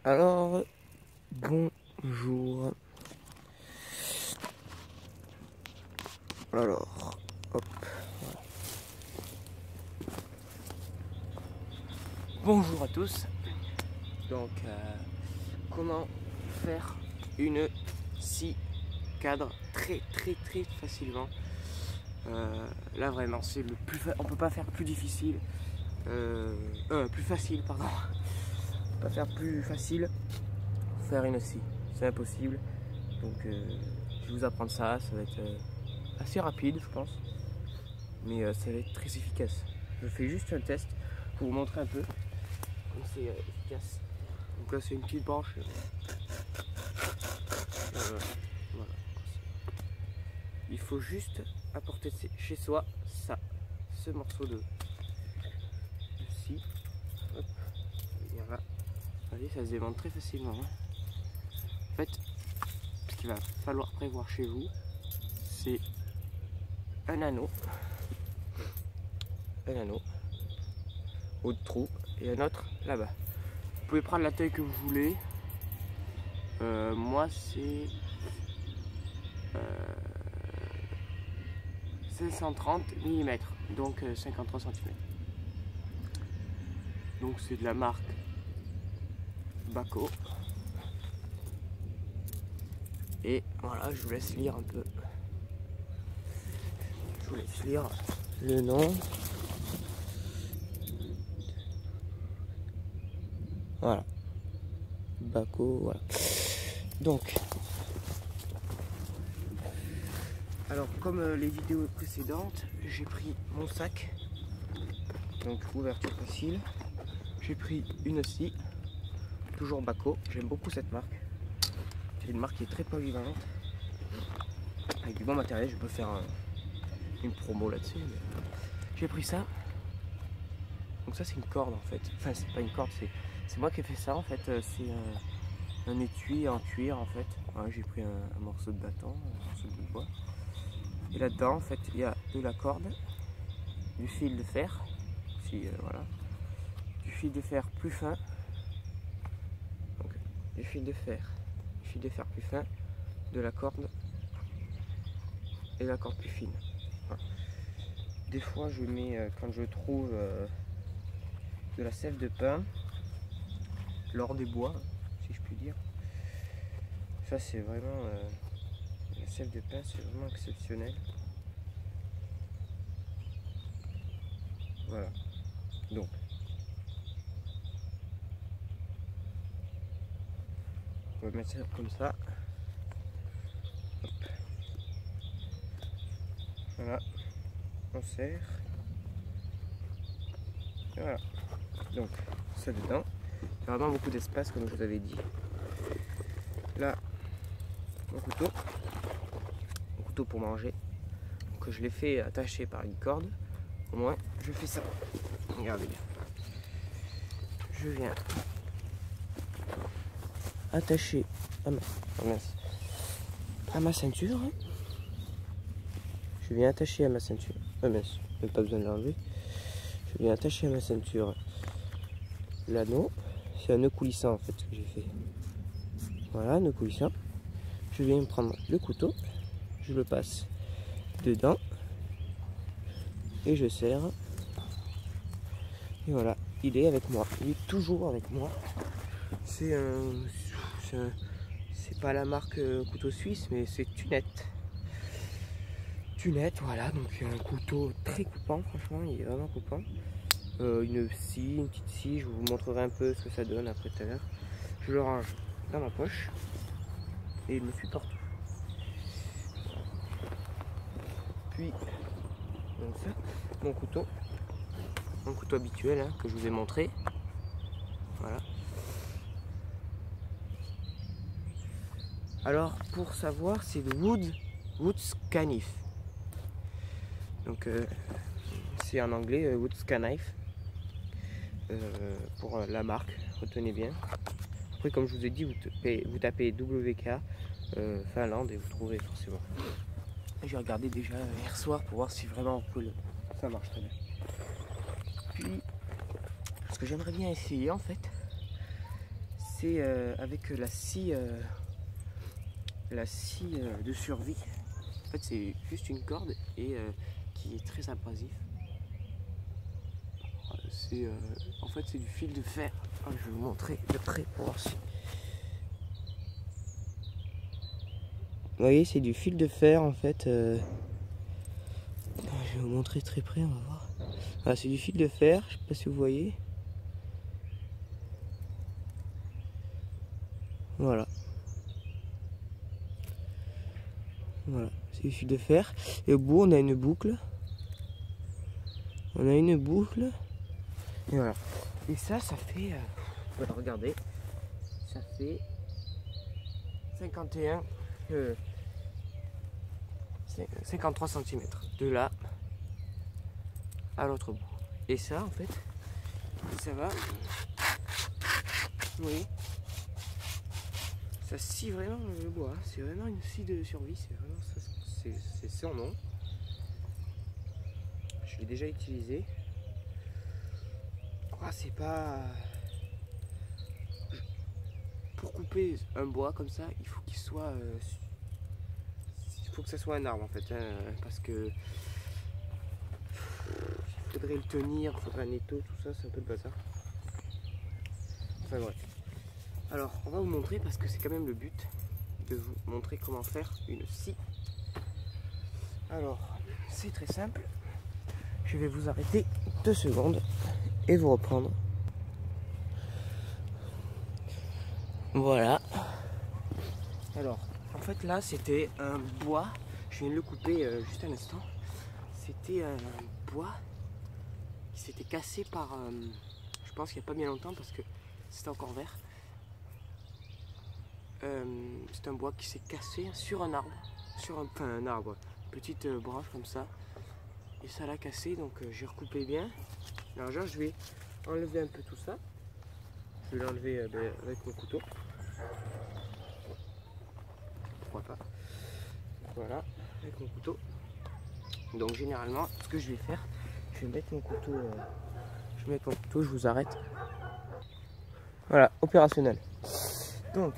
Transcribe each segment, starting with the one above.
Alors, bonjour. Alors, hop. Voilà. Bonjour à tous. Donc, comment faire une scie cadre très facilement. Là vraiment c'est le plus on peut pas faire plus difficile, plus facile pardon. On peut pas faire plus facile. Faire une scie, c'est impossible. Donc je vais vous apprendre ça. Ça va être assez rapide je pense, mais ça va être très efficace. Je fais juste un test pour vous montrer un peu comme c'est efficace. Donc là c'est une petite branche. Voilà. Il faut juste apporter chez soi ce morceau de scie. Hop, et là. Vous voyez, ça se démonte très facilement. Hein. En fait, ce qu'il va falloir prévoir chez vous, c'est un anneau au trou et un autre là-bas. Vous pouvez prendre la taille que vous voulez. Moi, c'est 530 mm, donc 53 cm. Donc c'est de la marque Bahco. Et voilà, je vous laisse lire un peu. Je vous laisse lire le nom. Voilà. Bahco, voilà. Donc, alors comme les vidéos précédentes, j'ai pris mon sac. Donc ouverture facile. J'ai pris une scie. Toujours Bahco. J'aime beaucoup cette marque. C'est une marque qui est très polyvalente. Avec du bon matériel, je peux faire une promo là-dessus. J'ai pris ça. Donc ça c'est une corde en fait. Enfin c'est pas une corde, c'est moi qui ai fait ça en fait. C'est un étui en cuir en fait. Ouais, j'ai pris un morceau de bâton, un morceau de bois. Et là-dedans en fait il y a de la corde, du fil de fer, voilà, du fil de fer plus fin. Donc du fil de fer plus fin, de la corde et la corde plus fine. Voilà. Des fois je mets, quand je trouve de la sève de pin, l'or des bois, si je puis dire. Ça c'est vraiment, la sève de pin c'est vraiment exceptionnel. Voilà. Donc, on va mettre ça comme ça. Hop. Voilà. On serre. Et voilà. Donc, ça dedans. Il y a vraiment beaucoup d'espace comme je vous avais dit. Là, mon couteau pour manger. Donc, je l'ai fait attacher par une corde. Au moins, je fais ça. Regardez bien. Je viens attacher à ma ceinture. Je viens attacher à ma ceinture. Ah mince, même pas besoin de l'enlever. Je viens attacher à ma ceinture l'anneau. C'est un nœud coulissant en fait que j'ai fait. Voilà, nœud coulissant. Je viens prendre le couteau. Je le passe dedans. Et je serre. Et voilà, il est avec moi. Il est toujours avec moi. C'est pas la marque couteau suisse, mais c'est Tunette. Tunette, voilà, donc un couteau très coupant, franchement, il est vraiment coupant. Une petite scie, je vous montrerai un peu ce que ça donne après tout à l'heure. Je le range dans ma poche et il me suit partout. Puis, donc ça, mon couteau habituel hein, que je vous ai montré. Voilà. Alors pour savoir, c'est le Woodscanife. Donc c'est en anglais Woodscanife pour la marque, retenez bien. Après comme je vous ai dit, vous tapez WK Finlande et vous trouverez forcément. J'ai regardé déjà hier soir pour voir si vraiment ça marche très bien. Puis ce que j'aimerais bien essayer en fait, c'est avec la scie de survie. En fait, c'est juste une corde et qui est très abrasif. En fait, c'est du fil de fer. Je vais vous montrer de près pour voir si. Vous voyez, c'est du fil de fer en fait. Je vais vous montrer très près, on va voir. Voilà, c'est du fil de fer, je sais pas si vous voyez. Voilà. Voilà, c'est du fil de fer. Et au bout, on a une boucle. On a une boucle. Et voilà. Et ça fait... voilà, regardez. Ça fait 53 cm. De là à l'autre bout. Et ça, en fait, ça va. Vous voyez, ça scie vraiment le bois. C'est vraiment une scie de survie. C'est vraiment ça, c'est son nom. Je l'ai déjà utilisé. C'est pas... Pour couper un bois comme ça, il faut qu'il soit... il faut que ça soit un arbre en fait. Parce que... il faudrait le tenir, il faudrait un étau, tout ça, c'est un peu le bazar. Enfin bref. Alors, on va vous montrer parce que c'est quand même le but de vous montrer comment faire une scie. Alors, c'est très simple. Je vais vous arrêter 2 secondes et vous reprendre. Voilà. Alors, en fait là, c'était un bois. Je viens de le couper juste un instant. C'était un bois qui s'était cassé par... je pense qu'il n'y a pas bien longtemps parce que c'était encore vert. C'est un bois qui s'est cassé sur un arbre. Enfin un arbre, une petite branche comme ça. Et ça l'a cassé, donc j'ai recoupé bien. Alors genre, je vais enlever un peu tout ça. Je vais l'enlever avec mon couteau. Pourquoi pas. Voilà, avec mon couteau. Donc généralement, ce que je vais faire, je vais mettre mon couteau. Je vous arrête. Voilà, opérationnel. Donc,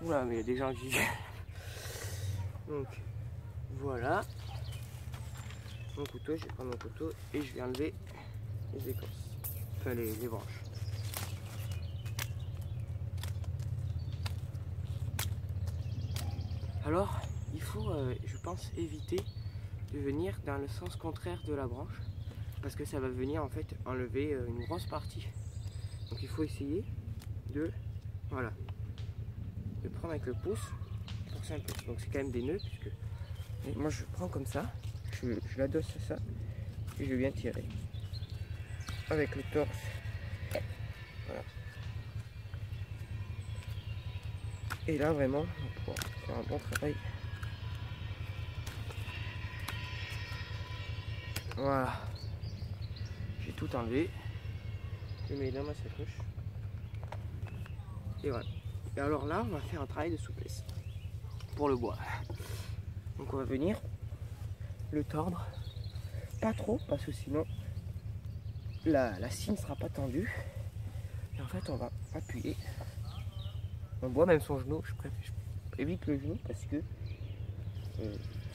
oula, mais il y a des gens qui... Donc, voilà. Mon couteau, je vais prendre mon couteau et je vais enlever les écorces. Enfin, les branches. Alors, il faut, je pense, éviter de venir dans le sens contraire de la branche. Parce que ça va venir, en fait, enlever une grosse partie. Donc, il faut essayer de... Voilà. De prendre avec le pouce, forcer un peu. Donc c'est quand même des nœuds puisque et moi je prends comme ça, je l'adosse à ça et je viens tirer avec le torse. Voilà. Et là vraiment on va pouvoir faire un bon travail. Voilà. J'ai tout enlevé. Je mets dans ma sacoche. Et voilà. Et alors là, on va faire un travail de souplesse pour le bois. Donc on va venir le tordre, pas trop, parce que sinon la scie ne sera pas tendue. Et en fait, on va appuyer. On voit même son genou, je évite le genou parce que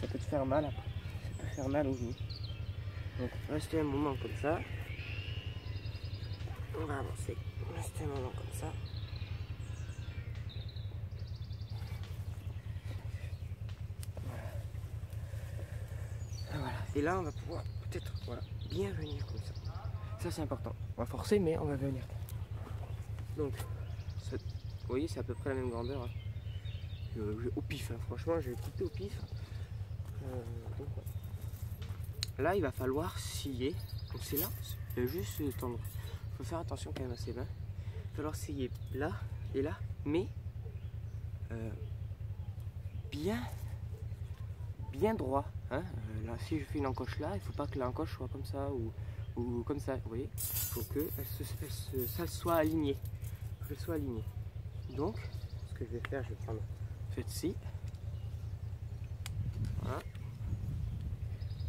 ça peut te faire mal après. Ça peut faire mal au genou. Donc restez un moment comme ça. On va avancer. Restez un moment comme ça. Voilà. Et là, on va pouvoir peut-être bien venir comme ça. Ça, c'est important. On va forcer, mais on va venir. Donc, ça, vous voyez, c'est à peu près la même grandeur. Hein. Au pif, hein. Franchement, je vais couper au pif. Donc, là, il va falloir scier. Donc, c'est là, il y a juste tendre. Il faut faire attention quand même à ses mains. Il va falloir scier là et là, mais bien droit. Hein. Là, si je fais une encoche là, il ne faut pas que l'encoche soit comme ça ou comme ça. Vous voyez, il faut que ça soit aligné. Que soit aligné. Donc, ce que je vais faire, je vais prendre cette scie. Voilà.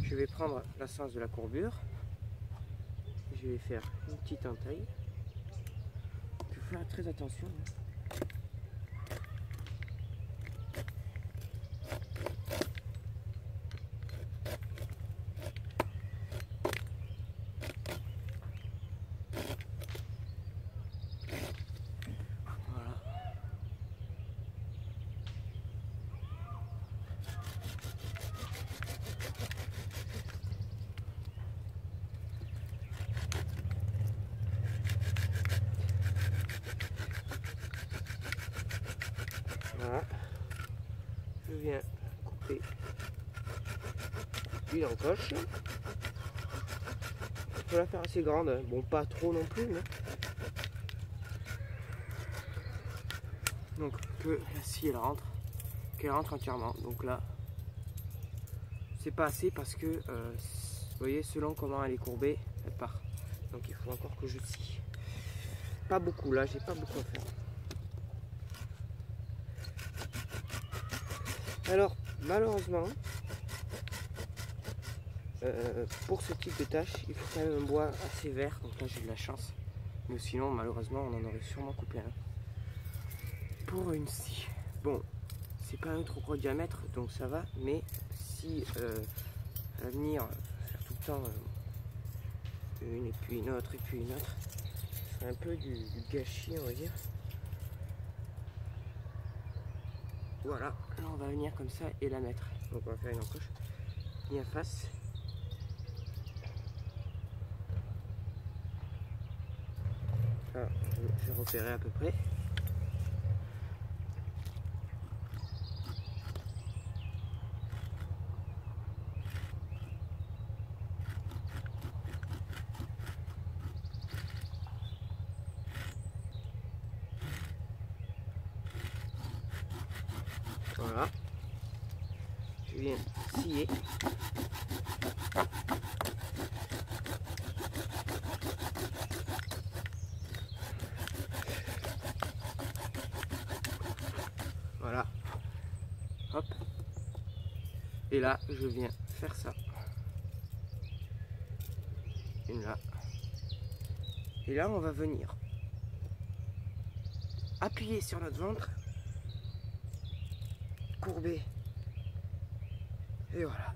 Je vais prendre la sens de la courbure. Je vais faire une petite entaille. faire très attention. Voilà, je viens couper une encoche. Je peux la faire assez grande, bon pas trop non plus, mais donc que la scie elle rentre, qu'elle rentre entièrement. Donc là, c'est pas assez parce que vous voyez, selon comment elle est courbée, elle part. Donc il faut encore que je scie. Pas beaucoup là, j'ai pas beaucoup à faire. Alors, malheureusement, pour ce type de tâche, il faut quand même un bois assez vert. Donc là, j'ai de la chance. Mais sinon, malheureusement, on en aurait sûrement coupé un. Pour une scie. Bon, c'est pas un trop gros diamètre, donc ça va. Mais si à l'avenir, faire tout le temps une et puis une autre et puis une autre, c'est un peu du gâchis, on va dire. Voilà, là on va venir comme ça et la mettre. Donc on va faire une encoche bien face. Là, j'ai repéré à peu près. Voilà. Je viens scier. Voilà. Hop. Et là, je viens faire ça. Une là. Et là, on va venir appuyer sur notre ventre, courber. Et voilà.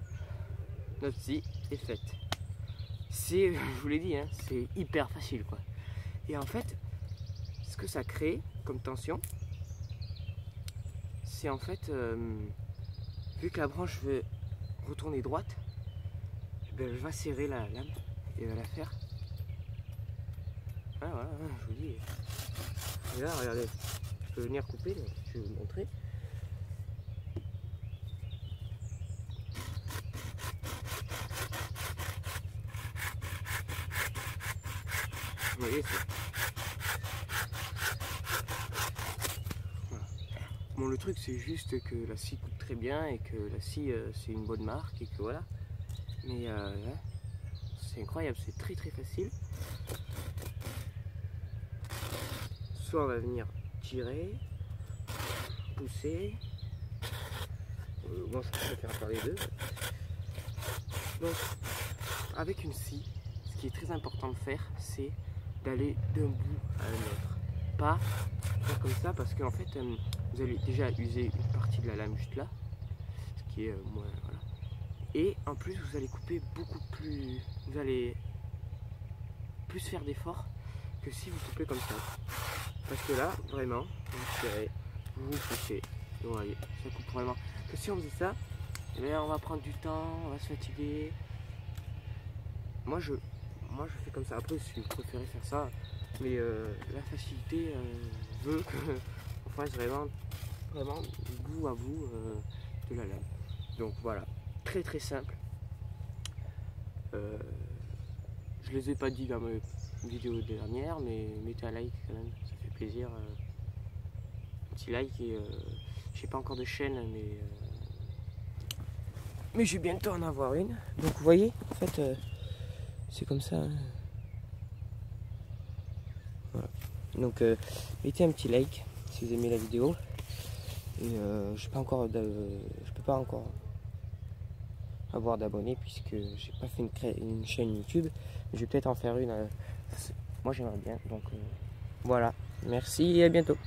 Notre scie est faite. C'est, je vous l'ai dit, hein, c'est hyper facile quoi. Et en fait, ce que ça crée comme tension, c'est en fait, vu que la branche veut retourner droite, ben, elle va serrer la lame et elle va la faire. Ah voilà, je vous dis. Et là, regardez, je peux venir couper, je vais vous montrer. Vous voyez, voilà. Bon, le truc c'est juste que la scie coupe très bien et que la scie c'est une bonne marque et que voilà. Mais ouais, c'est incroyable, c'est très très facile. Soit on va venir tirer, pousser. Moi je préfère faire les deux. Donc avec une scie, ce qui est très important de faire, c'est d'aller d'un bout à un autre. Pas faire comme ça parce qu'en fait vous allez déjà user une partie de la lame juste là, ce qui est moins voilà. Et en plus vous allez couper beaucoup plus, vous allez plus faire d'efforts que si vous coupez comme ça. Parce que là vraiment vous tirez, vous poussez, vous voyez, ça coupe vraiment. Que si on faisait ça, eh bien, on va prendre du temps, on va se fatiguer. Moi je fais comme ça. Après si vous préférez faire ça, mais la facilité veut qu'on fasse vraiment bout à bout de la lame. Donc voilà, très très simple. Je les ai pas dit dans mes vidéos dernières, mais mettez un like quand même, ça fait plaisir. Un petit like et je sais pas encore de chaîne, mais je vais bientôt en avoir une. Donc vous voyez, en fait, c'est comme ça. Hein. Voilà. Donc mettez un petit like si vous aimez la vidéo. Et je peux pas encore avoir d'abonnés puisque j'ai pas fait une chaîne YouTube. Je vais peut-être en faire une. Moi j'aimerais bien. Donc voilà. Merci et à bientôt.